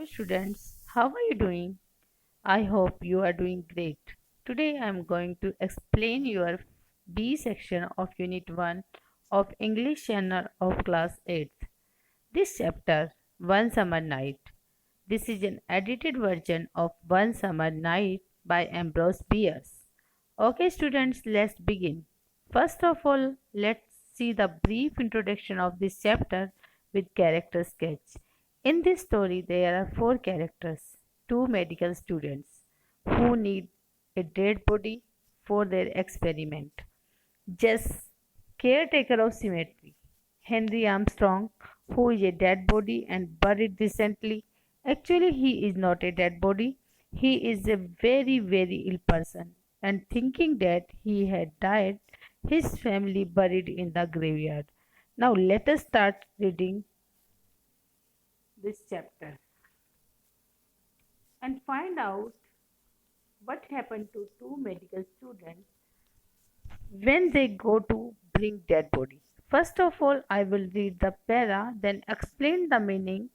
Hello, students. How are you doing? I hope you are doing great. Today I am going to explain your B section of Unit 1 of English Channel of Class 8th. This chapter, One Summer Night. This is an edited version of One Summer Night by Ambrose Bierce. Okay, students, let's begin. First of all, let's see the brief introduction of this chapter with character sketch. In this story, there are four characters, two medical students who need a dead body for their experiment. Jess, caretaker of cemetery. Henry Armstrong, who is a dead body and buried recently. Actually, he is not a dead body. He is a very, very ill person. And thinking that he had died, his family buried in the graveyard. Now, let us start reading this chapter and find out what happened to two medical students when they go to bring dead body. First of all, I will read the para, then explain the meaning.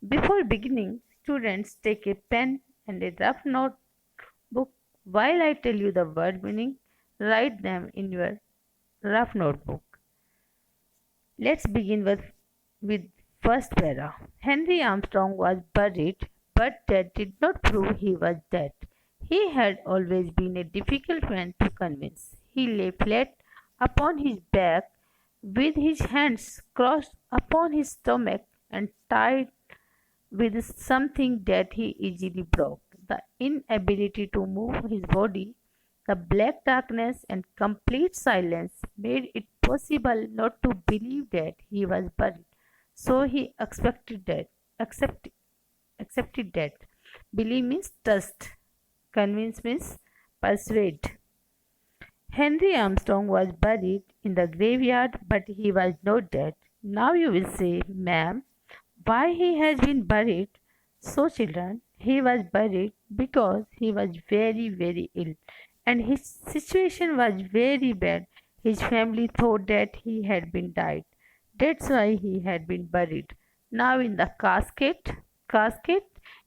Before beginning, students take a pen and a rough notebook. While I tell you the word meaning, write them in your rough notebook. Let's begin with first para. Henry Armstrong was buried, but that did not prove he was dead. He had always been a difficult man to convince. He lay flat upon his back with his hands crossed upon his stomach and tied with something that he easily broke. The inability to move his body, the black darkness and complete silence made it possible not to believe that he was buried. So he accept, accepted that. Believe means trust. Convince means persuade. Henry Armstrong was buried in the graveyard, but he was not dead. Now you will say, ma'am, why he has been buried? So, children, he was buried because he was very, very ill, and his situation was very bad. His family thought that he had been died. That's why he had been buried. Now, in the casket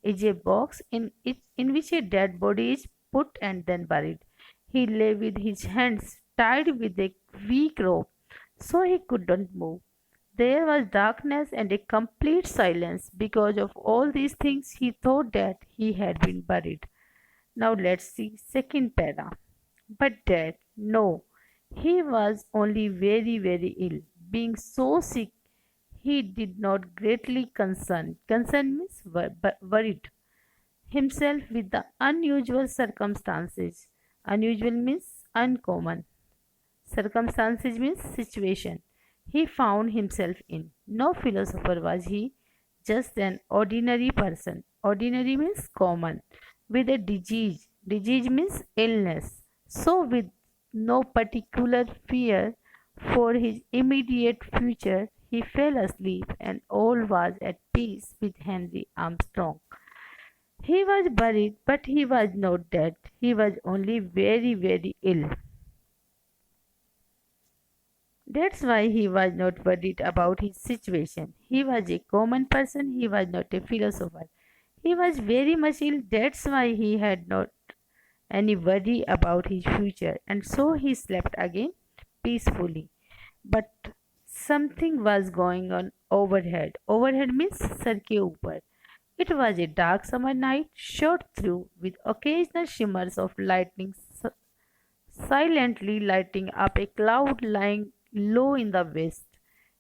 is a box in which a dead body is put and then buried. He lay with his hands tied with a weak rope, so he could not move. There was darkness and a complete silence. Because of all these things, he thought that he had been buried. Now let's see second para. But dad, no, he was only very, very ill. Being so sick, he did not greatly concern. Concern means worried himself with the unusual circumstances. Unusual means uncommon. Circumstances means situation he found himself in. No philosopher was he, just an ordinary person. Ordinary means common, with a disease. Disease means illness. So, with no particular fear for his immediate future, he fell asleep and all was at peace with Henry Armstrong. He was buried, but he was not dead. He was only very, very ill. That's why he was not worried about his situation. He was a common person, he was not a philosopher. He was very much ill, that's why he had not any worry about his future, and so he slept again peacefully. But something was going on overhead. Overhead means sar ke upar. It was a dark summer night, shot through with occasional shimmers of lightning silently lighting up a cloud lying low in the west.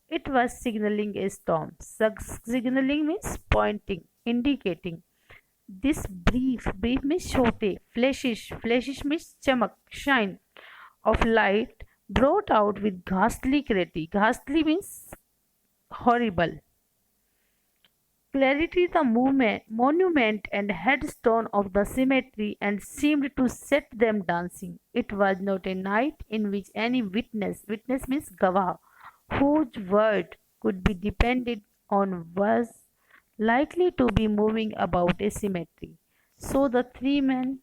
It was signaling a storm. Signaling means pointing, indicating. This brief means छोटे, flashish means chamak, shine of light brought out with ghastly clarity. Ghastly means horrible. Clarity the monument and headstone of the cemetery and seemed to set them dancing. It was not a night in which any witness means gawah, whose word could be depended on was likely to be moving about a cemetery. So the three men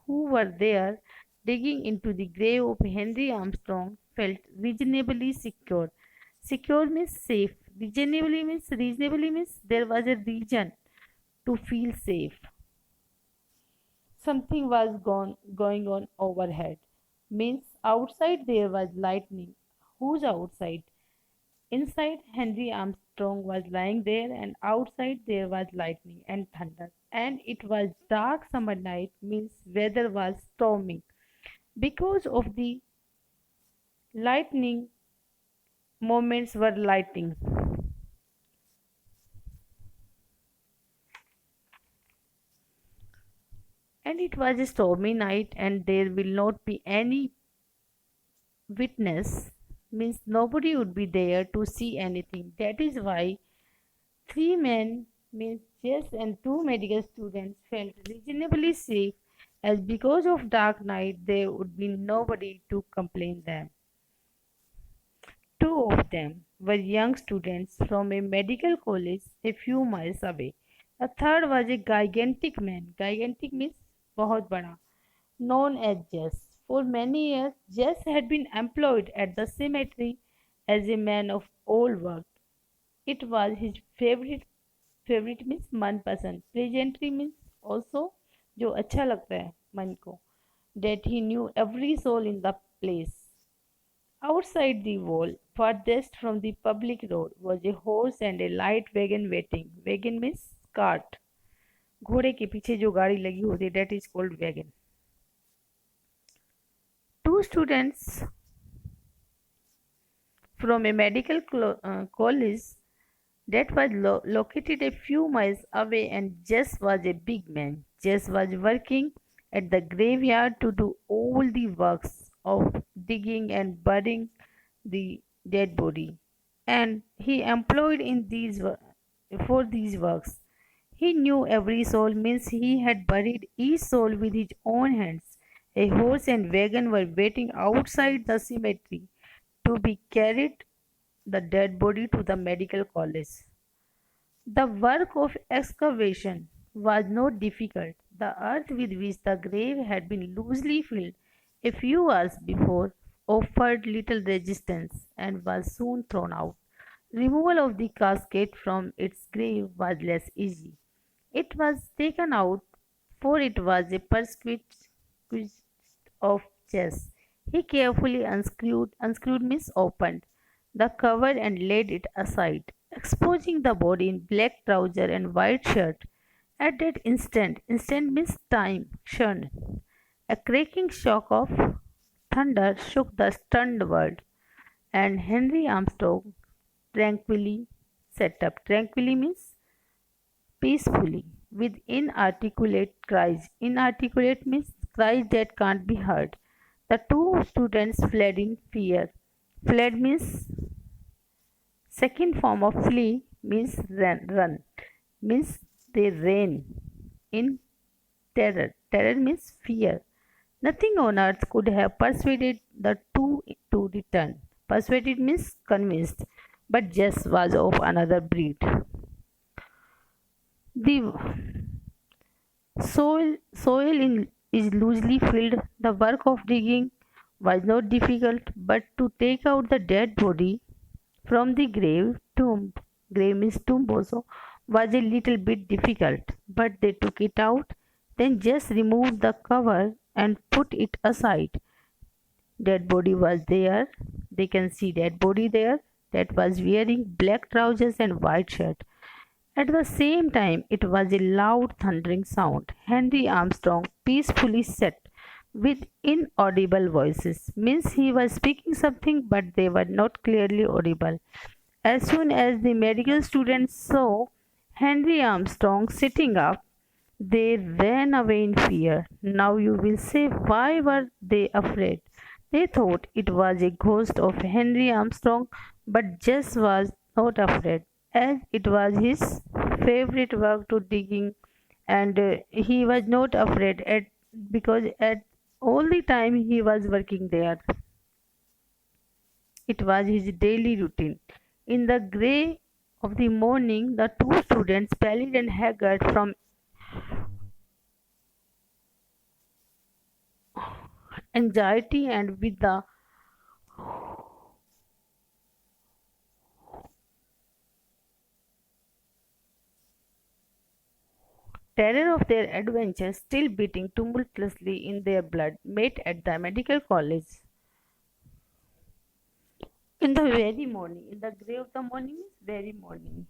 who were there digging into the grave of Henry Armstrong felt reasonably secure. Secure means safe. Reasonably means there was a reason to feel safe. Something was going on overhead. Means outside there was lightning. Who's outside? Inside, Henry Armstrong was lying there, and outside there was lightning and thunder. And it was dark summer night, means weather was storming. Because of the lightning, moments were lighting. And it was a stormy night, and there will not be any witness, means nobody would be there to see anything. That is why three men, means Jess and two medical students, felt reasonably safe, as because of dark night there would be nobody to complain them. Two of them were young students from a medical college a few miles away. The third was a gigantic man. Gigantic means बहुत बड़ा, known as Jess. For many years, Jess had been employed at the cemetery as a man of all work. It was his favorite means मनपसंद. Pleasantry means also जो अच्छा लगता है मन को. That he knew every soul in the place. Outside the wall, farthest from the public road, was a horse and a light wagon waiting. Wagon means cart. घोड़े के पीछे जो गाड़ी लगी होती है, that is called wagon. Two students from a medical college that was located a few miles away, and Jess was a big man. Jess was working at the graveyard to do all the works of digging and burying the dead body, and he employed in these for these works. He knew every soul, means he had buried each soul with his own hands. A horse and wagon were waiting outside the cemetery to be carried the dead body to the medical college. The work of excavation was not difficult. The earth with which the grave had been loosely filled a few hours before offered little resistance and was soon thrown out. Removal of the casket from its grave was less easy. It was taken out, for it was a perquisite of chess. He carefully unscrewed means opened, the cover and laid it aside, exposing the body in black trouser and white shirt. At that instant means time, kshan, a cracking shock of thunder shook the stunned world, and Henry Armstrong tranquilly sat up. Tranquilly means peacefully, with inarticulate cries. Inarticulate means cries that can't be heard. The two students fled in fear. Fled means second form of flee means run. Means they ran in terror. Terror means fear. Nothing on earth could have persuaded the two to return. Persuaded means convinced, but Jess was of another breed. The soil is loosely filled. The work of digging was not difficult, but to take out the dead body from the grave means tomb also, was a little bit difficult. But they took it out, then just removed the cover and put it aside. Dead body was there. They can see dead body there, that was wearing black trousers and white shirt. At the same time, it was a loud thundering sound. Henry Armstrong peacefully sat with inaudible voices. Means he was speaking something, but they were not clearly audible. As soon as the medical students saw Henry Armstrong sitting up, they ran away in fear. Now you will say, why were they afraid? They thought it was a ghost of Henry Armstrong, but Jess was not afraid, as it was his favorite work to digging, and he was not afraid at because at all the time he was working there. It was his daily routine. In the grey of the morning, the two students, pallid and haggard from anxiety and with the terror of their adventure still beating tumultuously in their blood, met at the medical college in the very morning. In the grey of the morning is very morning.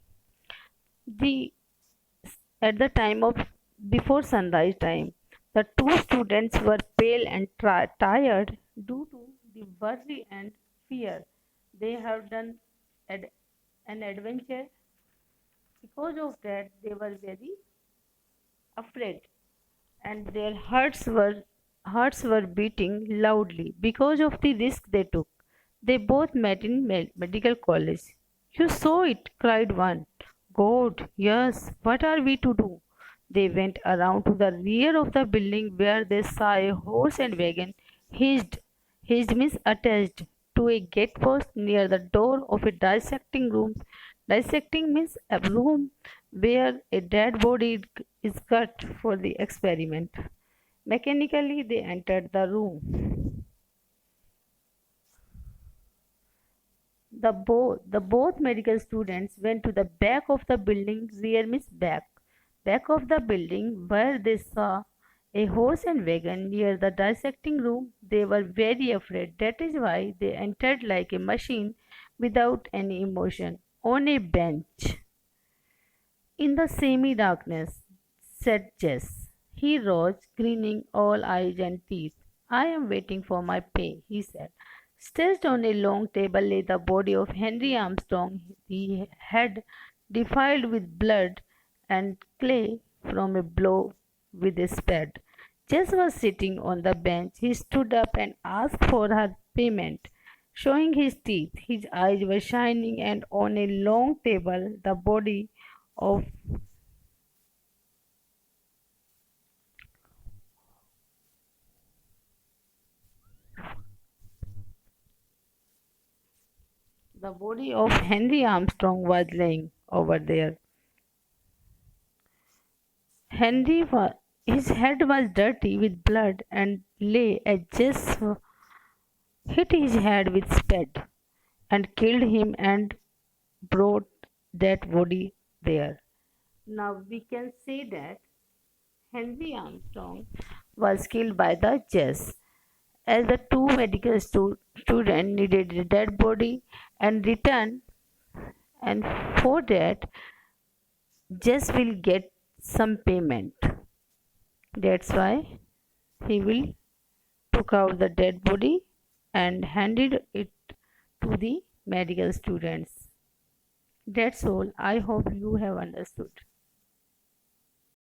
The At the time of before sunrise time, the two students were pale and tired due to the worry and fear they have done ad- an adventure. Because of that, they were very afraid, and their hearts were beating loudly because of the risk they took. They both met in medical college. You saw it, cried one. God, yes, what are we to do? They went around to the rear of the building where they saw a horse and wagon hitched means attached to a gate post near the door of a dissecting room. Dissecting means a room where a dead body is cut for the experiment. Mechanically, they entered the room. The both medical students went to the back of the building, rear means back of the building, where they saw a horse and wagon near the dissecting room. They were very afraid. That is why they entered like a machine without any emotion on a bench. In the semi-darkness, said Jess. He rose, grinning all eyes and teeth. I am waiting for my pay, he said. Stretched on a long table lay the body of Henry Armstrong, the head defiled with blood and clay from a blow with a spade. Jess was sitting on the bench. He stood up and asked for her payment. Showing his teeth, his eyes were shining, and on a long table, the body of Henry Armstrong was laying over there. Henry was, his head was dirty with blood and lay as Jess hit his head with spade and killed him and brought that body there. Now we can say that Henry Armstrong was killed by the Jess, as the two medical students needed a dead body and return, and for that Jess will get some payment. That's why he will took out the dead body and handed it to the medical students. That's all. I hope you have understood.